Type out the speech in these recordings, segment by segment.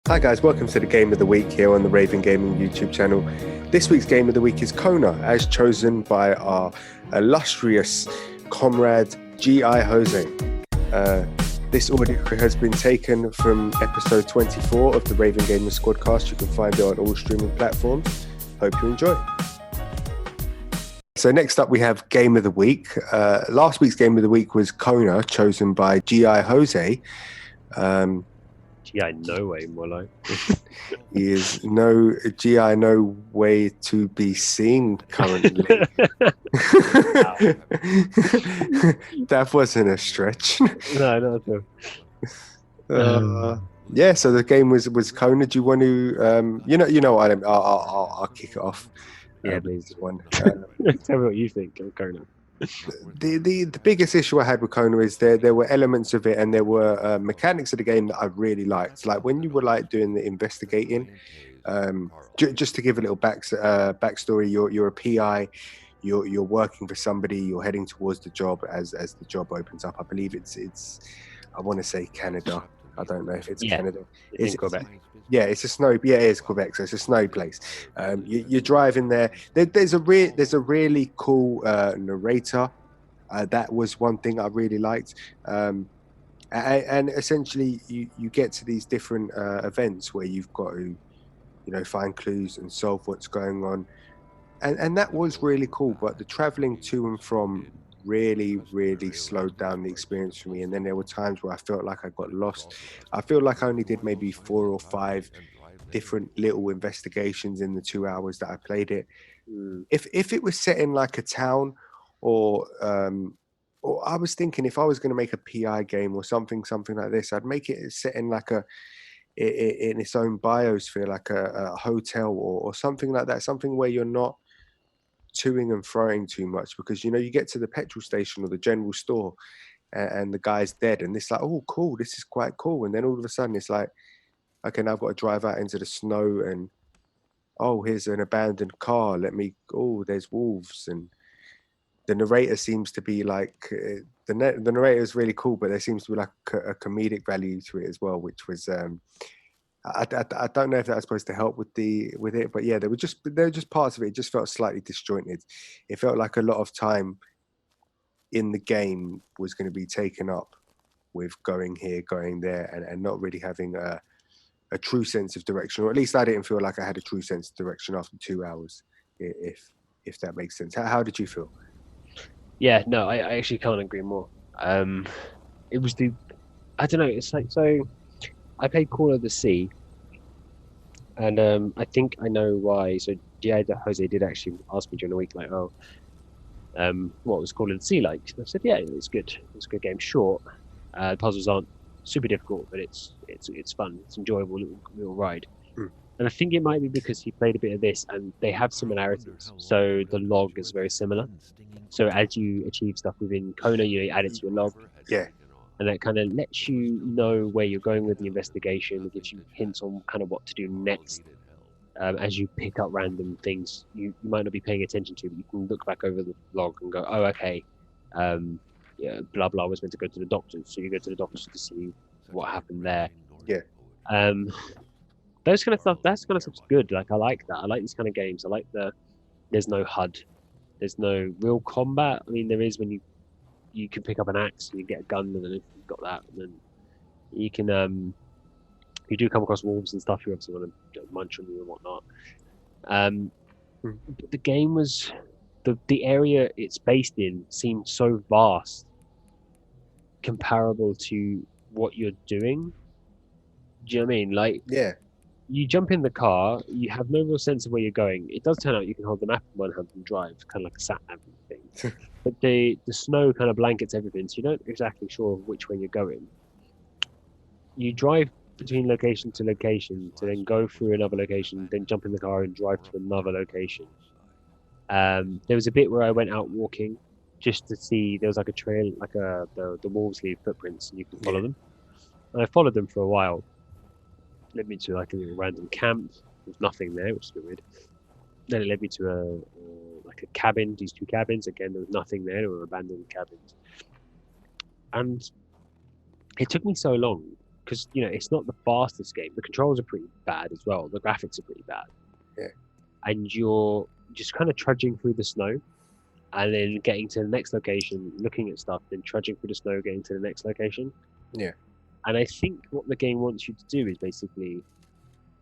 Hi guys, welcome to the Game of the Week here on the Raven Gaming YouTube channel. This week's Game of the Week is Kona, as chosen by our illustrious comrade G.I. Jose. This audio has been taken from episode 24 of the Raven Gaming Squadcast. You can find it on all streaming platforms. Hope you enjoy. So next up we have Game of the Week. Last week's Game of the Week was Kona, chosen by G.I. Jose. GI no way, more like. He is no way to be seen currently. That wasn't a stretch. No, not at all. Yeah, so the game was Kona. Do you want to you know what, I'll kick it off. Yeah, please. One. Tell me what you think of Kona. The biggest issue I had with Kona is there were elements of it and there were mechanics of the game that I really liked. Like when you were like doing the investigating, just to give a little backstory, you're a PI, you're working for somebody, you're heading towards the job as the job opens up. I believe it's I want to say Canada. I don't know if it's Canada. It's Quebec. Yeah, it's a snow. Yeah, it is Quebec, so it's a snow place. You're driving there. There's a really cool narrator. That was one thing I really liked. And essentially, you get to these different events where you've got to, find clues and solve what's going on, and that was really cool. But the traveling to and from really slowed down the experience for me, and then there were times where I felt like I got lost. I feel like I only did maybe 4 or 5 different little investigations in the 2 hours that I played it. If it was set in like a town, or I was thinking if I was going to make a PI game or something like this, I'd make it set in like in its own biosphere, like a hotel or something like that, something where you're not toing and froing too much, because you get to the petrol station or the general store and the guy's dead, and it's like, oh cool, this is quite cool, and then all of a sudden it's like, okay, now I've got to drive out into the snow, and oh, here's an abandoned car, there's wolves, and the narrator seems to be like the narrator is really cool, but there seems to be like a comedic value to it as well, which was I don't know if that's supposed to help with it, but yeah, there were just parts of it. It just felt slightly disjointed. It felt like a lot of time in the game was going to be taken up with going here, going there, and not really having a true sense of direction, or at least I didn't feel like I had a true sense of direction after 2 hours. If that makes sense. How did you feel? Yeah, no, I actually can't agree more. It was I don't know. It's like, so I played Call of the Sea. And I think I know why. So yeah, Jose did actually ask me during the week, like, what was Call of the Sea like? And I said, yeah, it's good. It's a good game. Short. The puzzles aren't super difficult, but it's fun. It's enjoyable little ride. And I think it might be because he played a bit of this, and they have similarities. So the log is very similar. So as you achieve stuff within Kona, you add it to your log. Yeah. And that kind of lets you know where you're going with the investigation. It gives you hints on kind of what to do next. As you pick up random things you might not be paying attention to, but you can look back over the log and go, oh, okay, blah blah was meant to go to the doctors, so you go to the doctors to see what happened there. Yeah. That kind of stuff's good. Like, I like that. I like these kind of games. I like there's no HUD, there's no real combat. I mean, there is when you can pick up an axe and you get a gun, and then if you've got that, and then you can you do come across wolves and stuff, you obviously want to munch on you and whatnot. But the game was the area it's based in seemed so vast, comparable to what you're doing. Do you know what I mean? Like, yeah, you jump in the car, you have no real sense of where you're going. It does turn out you can hold the map in one hand and drive, kind of like a sat nav thing. But the snow kind of blankets everything, so you're not exactly sure which way you're going. You drive between location to location to then go through another location, then jump in the car and drive to another location. There was a bit where I went out walking just to see, there was like a trail, like the wolves leave footprints, and you can follow them. And I followed them for a while. Led me to like a little random camp with nothing there, which is a bit weird. Then it led me to a cabin, these 2 cabins. Again, there was nothing there, there were abandoned cabins. And it took me so long because it's not the fastest game. The controls are pretty bad as well. The graphics are pretty bad. Yeah. And you're just kind of trudging through the snow, and then getting to the next location, looking at stuff, then trudging through the snow, getting to the next location. Yeah. And I think what the game wants you to do is basically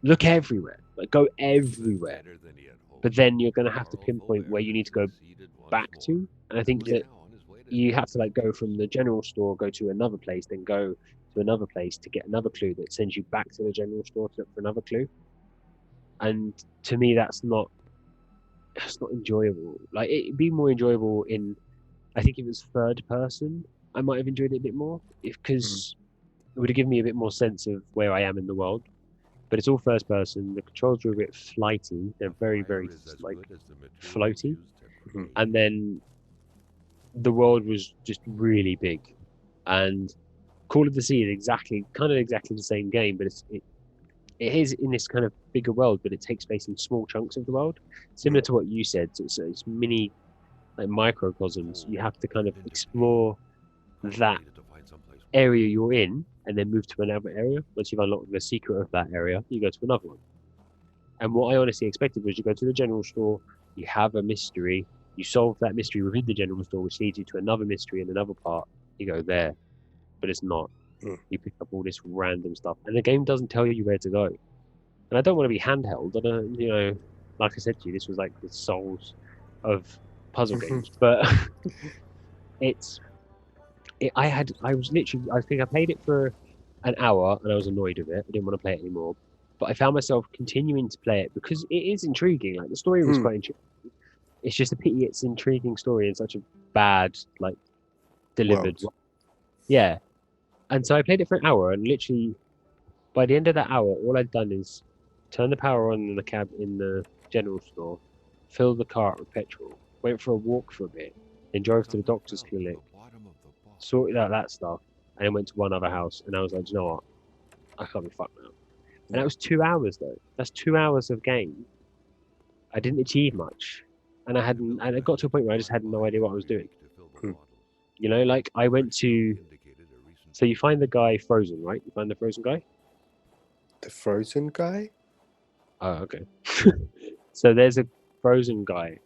look everywhere, like go everywhere. But then you're going to have to pinpoint where you need to go back to. And I think that you have to like go from the general store, go to another place, then go to another place to get another clue that sends you back to the general store to look for another clue. And to me, that's not enjoyable. Like it'd be more enjoyable I think if it was third person, I might have enjoyed it a bit more because it would have given me a bit more sense of where I am in the world. But it's all first person. The controls are a bit flighty. They're very, very like floaty. And then the world was just really big. And Call of the Sea is kind of exactly the same game, but it is in this kind of bigger world, but it takes place in small chunks of the world, similar to what you said. So it's mini, like microcosms. You have to kind of explore that area you're in, and then move to another area. Once you've unlocked the secret of that area, you go to another one. And what I honestly expected was you go to the general store, you have a mystery, you solve that mystery within the general store, which leads you to another mystery in another part. You go there, but it's not. You pick up all this random stuff, and the game doesn't tell you where to go. And I don't want to be handheld. I don't, like I said to you, this was like the souls of puzzle games, but I think I played it for an hour and I was annoyed with it. I didn't want to play it anymore. But I found myself continuing to play it because it is intriguing. Like the story was quite intriguing. It's just a pity it's intriguing story in such a bad, like, delivered. Yeah. And so I played it for an hour, and literally by the end of that hour, all I'd done is turn the power on in the cab in the general store, fill the car up with petrol, went for a walk for a bit, then drove to the doctor's clinic, sorted out that stuff, and then went to one other house. And I was like, you know what? I can't be fucked now. And that was 2 hours though. That's 2 hours of game. I didn't achieve much, and I got to a point where I just had no idea what I was doing. Like I went to. So you find the guy frozen, right? You find the frozen guy? The frozen guy? Oh, okay. So there's a frozen guy.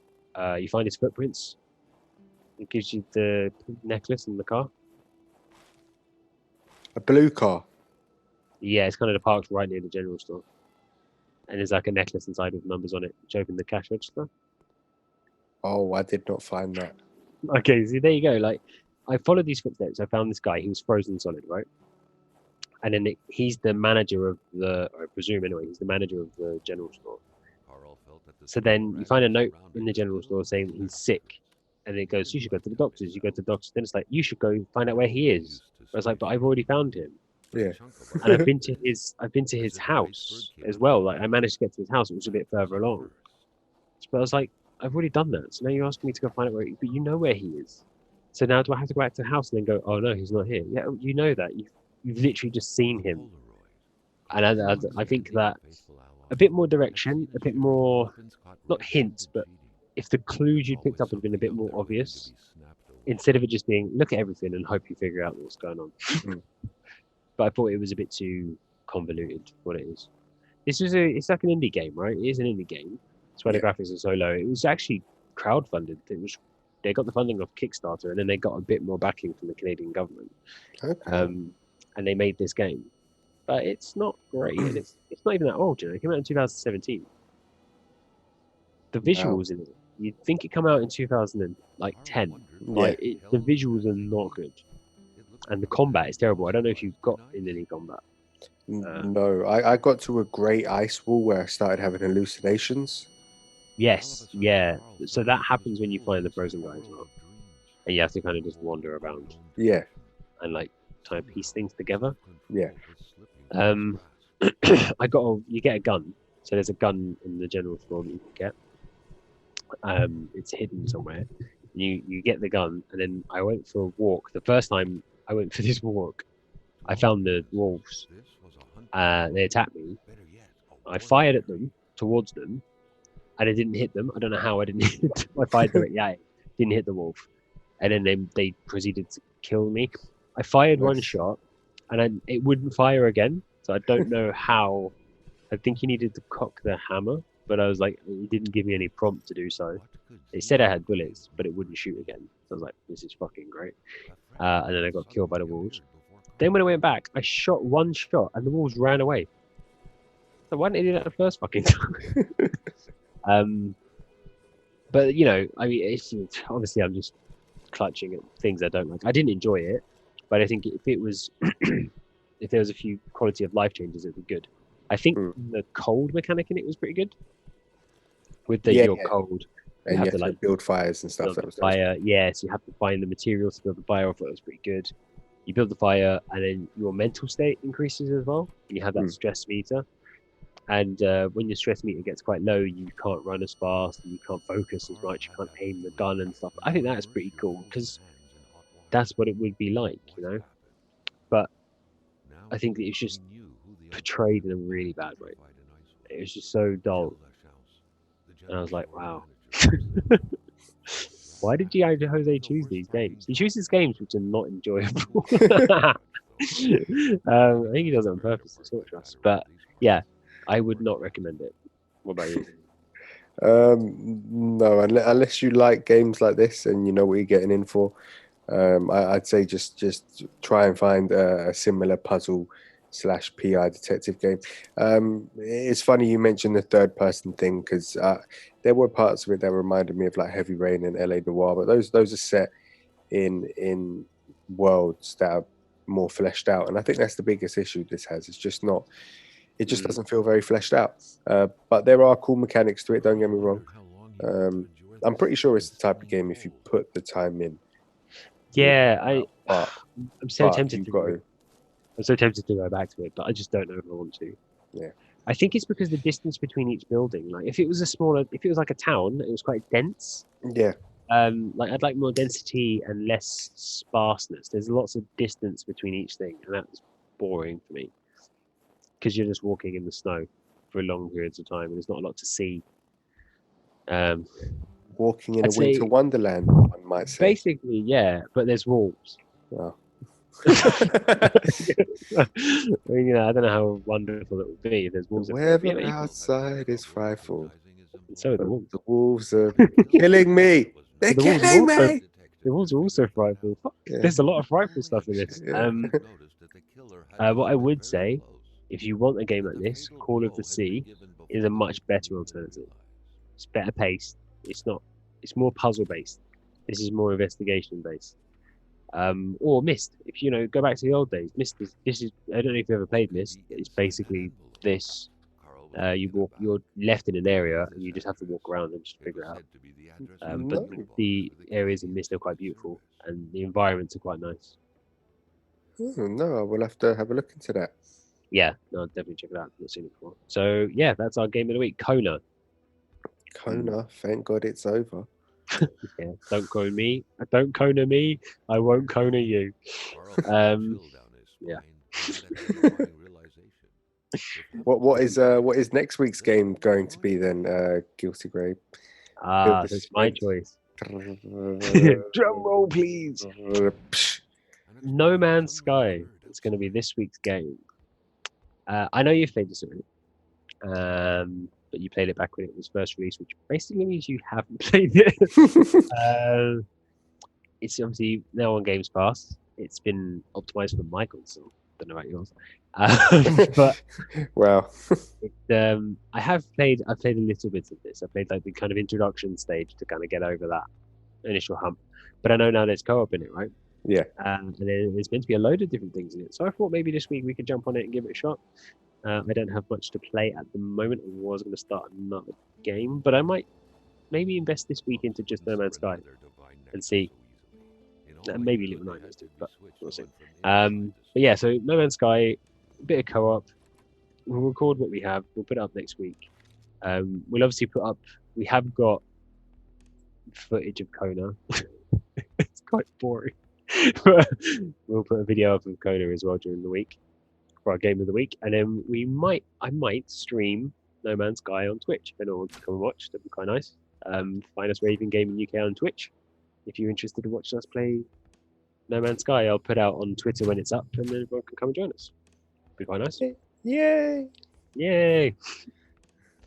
You find his footprints. It gives you the necklace in the car. A blue car? Yeah, it's kind of parked right near the general store. And there's like a necklace inside with numbers on it, which open the cash register. Oh, I did not find that. Okay, so there you go. Like, I followed these footsteps. I found this guy. He was frozen solid, right? And then he's the manager of I presume anyway, he's the manager of the general store. So then you find a note in the general store saying that he's sick. And it goes, you should go to the doctors. You go to the doctors. Then it's like, you should go find out where he is. I was like, but I've already found him. Yeah. And I've been to his house as well. Like I managed to get to his house. It was a bit further along. But I was like, I've already done that. So now you're asking me to go find out but you know where he is. So now do I have to go back to the house and then go, oh no, he's not here? Yeah, you know that. You've literally just seen him. And I think that a bit more direction, a bit more, not hints, but if the clues you picked up had been a bit more obvious, instead of it just being, look at everything and hope you figure out what's going on. But I thought it was a bit too convoluted for what it is. It's like an indie game, right? It is an indie game. That's why the graphics are so low. It was actually crowdfunded. They got the funding off Kickstarter, and then they got a bit more backing from the Canadian government. Okay. And they made this game, but it's not great, and it's not even that old. It came out in 2017. The visuals in it, you'd think it came out in 2010. Like the visuals are not good, and the combat is terrible. I don't know if you've got in any combat. No, I got to a great ice wall where I started having hallucinations. Yes, yeah. So that happens when you find the frozen guy as well, and you have to kind of just wander around. Yeah. And like try and piece things together. Yeah. You get a gun. So there's a gun in the general store that you can get. It's hidden somewhere. You get the gun, and then I went for a walk. The first time I went for this walk, I found the wolves. They attacked me. I fired at them, towards them, and I didn't hit them. I don't know how I didn't hit them. I fired them, didn't hit the wolf. And then they proceeded to kill me. I fired one shot, and then it wouldn't fire again. So I don't know how. I think he needed to cock the hammer, but I was like, he didn't give me any prompt to do so. It said I had bullets, but it wouldn't shoot again. So I was like, this is fucking great. And then I got killed by the wolves. Then when I went back, I shot one shot, and the wolves ran away. So why didn't he do that the first fucking time? But I mean, it's obviously I'm just clutching at things I don't like. I didn't enjoy it, but I think if it was, if there was a few quality of life changes, it'd be good. I think the cold mechanic in it was pretty good. With the Yeah, you're cold, you and have you to have to like build fires and stuff. build the fire. Yeah, so you have to find the materials to build the fire. I thought it was pretty good. You build the fire, and then your mental state increases as well. You have that stress meter, and when your stress meter gets quite low, you can't run as fast, and you can't focus as much. You can't aim the gun and stuff. I think that is pretty cool because that's what it would be like, But I think that it's just portrayed in a really bad way. It was just so dull, and I was like, wow. Why did Jose choose these games? He chooses games which are not enjoyable. I think he does it on purpose to torture us. But yeah, I would not recommend it. What about you? No, unless you like games like this and you know what you're getting in for. I'd say just try and find a similar puzzle slash PI detective game. It's funny you mentioned the third person thing because there were parts of it that reminded me of like Heavy Rain and LA Noire, but those are set in worlds that are more fleshed out, and I think that's the biggest issue this has. It's just not. It just doesn't feel very fleshed out. But there are cool mechanics to it. Don't get me wrong. I'm pretty sure it's the type of game if you put the time in. Yeah, But I'm so tempted you've to got go. to. I'm so tempted to go back to it, but I just don't know if I want to. Yeah. I think it's because the distance between each building. Like, if it was like a town, it was quite dense. Yeah. Like I'd like more density and less sparseness. There's lots of distance between each thing, and that's boring for me because you're just walking in the snow for long periods of time, and there's not a lot to see. Walking in I'd a winter say wonderland, one might say. basically, yeah, but there's wolves. Oh. I mean, I don't know how wonderful it would be if there's The wolves everywhere. But weather yeah, outside is frightful. so are the wolves. The wolves are killing me. They're But the wolves are killing also me. the wolves are also frightful. Fuck, Yeah. there's a lot of frightful stuff in this. Yeah. What I would say, if you want a game like this, Call of the Sea is a much better alternative. It's better paced. It's not. It's more puzzle based. This is more investigation based. Or Myst. If go back to the old days, Myst is. This is. I don't know if you ever played Myst. It's basically this. You're left in an area, and you just have to walk around and just figure it out. But the areas in Myst are quite beautiful, and the environments are quite nice. No, I will have to have a look into that. Yeah, no, I'll definitely check it out. I've not seen it before. So yeah, that's our game of the week, Kona. Kona, thank God it's over. Yeah, don't Kona me. Don't Kona me. I won't Kona you. Yeah. What is next week's game going to be then? Guilty Grave. That's my choice. Drum roll, please. No Man's Sky. It's going to be this week's game. I know you've played this already, but you played it back when it was first released, which basically means you haven't played it. It's obviously now on Games Pass. It's been optimized for my console. Don't know about yours, but wow. I've played a little bit of this. I played like the kind of introduction stage to kind of get over that initial hump. But I know now there's co-op in it, right? Yeah. And there's meant to be a load of different things in it. So I thought maybe this week we could jump on it and give it a shot. I don't have much to play at the moment. I was going to start another game, but I might maybe invest this week into just No Man's Sky and see. Maybe Little Nightmares too, but we'll see. But yeah, so No Man's Sky, a bit of co-op. We'll record what we have. We'll put it up next week. We'll obviously put up. We have got footage of Kona. It's quite boring, but we'll put a video up of Kona as well during the week for our game of the week, and then I might stream No Man's Sky on Twitch. If anyone wants to come and watch, that'd be quite nice. Find us Raven Gaming UK on Twitch if you're interested in watching us play No Man's Sky. I'll put out on Twitter when it's up, and then everyone can come and join us. Be quite nice. Yay! Yay!